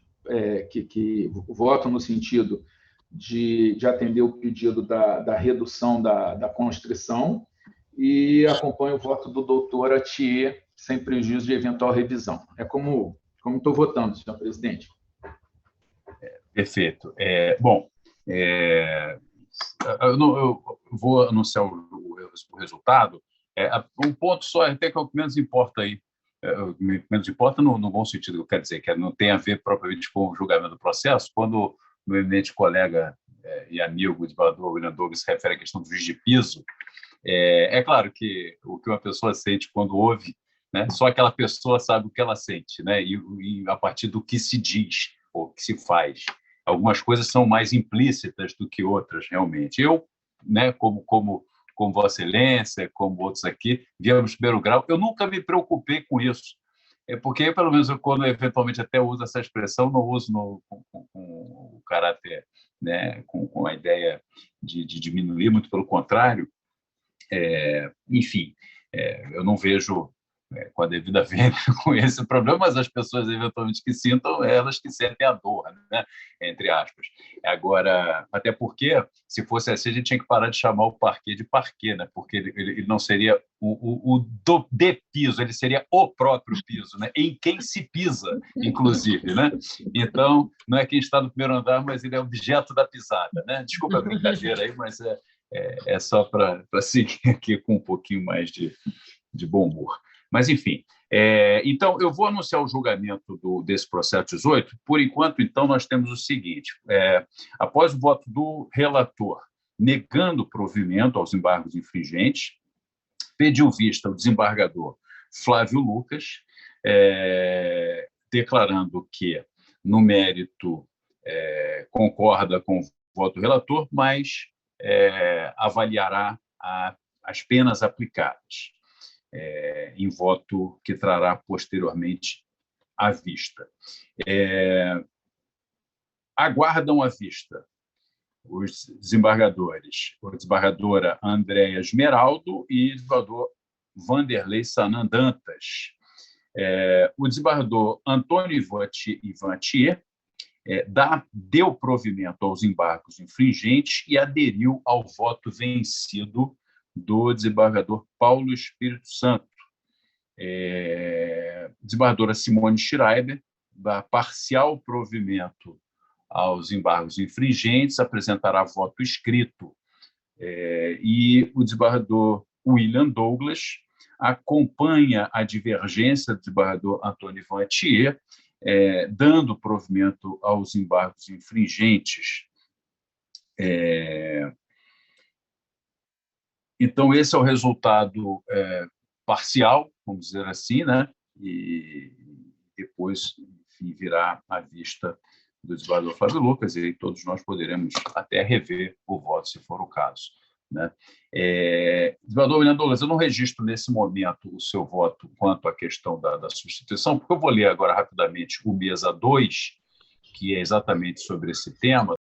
que voto no sentido de atender o pedido da redução da constrição e acompanho o voto do doutor Atier, sem prejuízo de eventual revisão. É como estou votando, senhor presidente. Perfeito. Bom, eu vou anunciar o resultado. Um ponto só, até que é o que menos importa aí. Menos importa no bom sentido, que eu quero dizer, que não tem a ver propriamente com o julgamento do processo. Quando o meu eminente colega e amigo, o desembargador William Douglas, se refere à questão do juiz de piso, é claro que o que uma pessoa sente quando ouve, né, só aquela pessoa sabe o que ela sente, né, e a partir do que se diz ou que se faz. Algumas coisas são mais implícitas do que outras, realmente. Eu, né, como Vossa Excelência, como outros aqui, viemos de primeiro grau, eu nunca me preocupei com isso. Porque, pelo menos, quando eventualmente até uso essa expressão, não uso com o caráter, né, com a ideia de diminuir, muito pelo contrário. Enfim, eu não vejo com a devida vênia com esse problema, mas as pessoas eventualmente que sintam, elas que sentem a dor, né? Entre aspas. Agora, até porque, se fosse assim, a gente tinha que parar de chamar o parquet de parquet, né? Porque ele não seria de piso, ele seria o próprio piso, né? Em quem se pisa, inclusive, né? Então, não é quem está no primeiro andar, mas ele é objeto da pisada, né? Desculpa a brincadeira aí, mas é só para seguir aqui com um pouquinho mais de bom humor. Mas, enfim, então, eu vou anunciar o julgamento desse processo 18. Por enquanto, então, nós temos o seguinte. Após o voto do relator negando o provimento aos embargos infringentes, pediu vista o desembargador Flávio Lucas, declarando que, no mérito, concorda com o voto do relator, mas avaliará as penas aplicadas. Em voto que trará posteriormente à vista. Aguardam à vista os desembargadores, a desembargadora Andréa Esmeraldo e o desembargador Vanderlei Sanan Dantas. O desembargador Antônio Ivan Atier deu provimento aos embargos infringentes e aderiu ao voto vencido do desembargador Paulo Espírito Santo. Desembargadora Simone Schreiber dá parcial provimento aos embargos infringentes, apresentará voto escrito. E o desembargador William Douglas acompanha a divergência do desembargador Antônio Ivan Atier, dando provimento aos embargos infringentes. Então, esse é o resultado parcial, vamos dizer assim, né? E depois, enfim, virá à vista do desembargador Flávio Lucas, e todos nós poderemos até rever o voto, se for o caso, né? Desembargador William Douglas, eu não registro nesse momento o seu voto quanto à questão da substituição, porque eu vou ler agora rapidamente o mesa 2, que é exatamente sobre esse tema.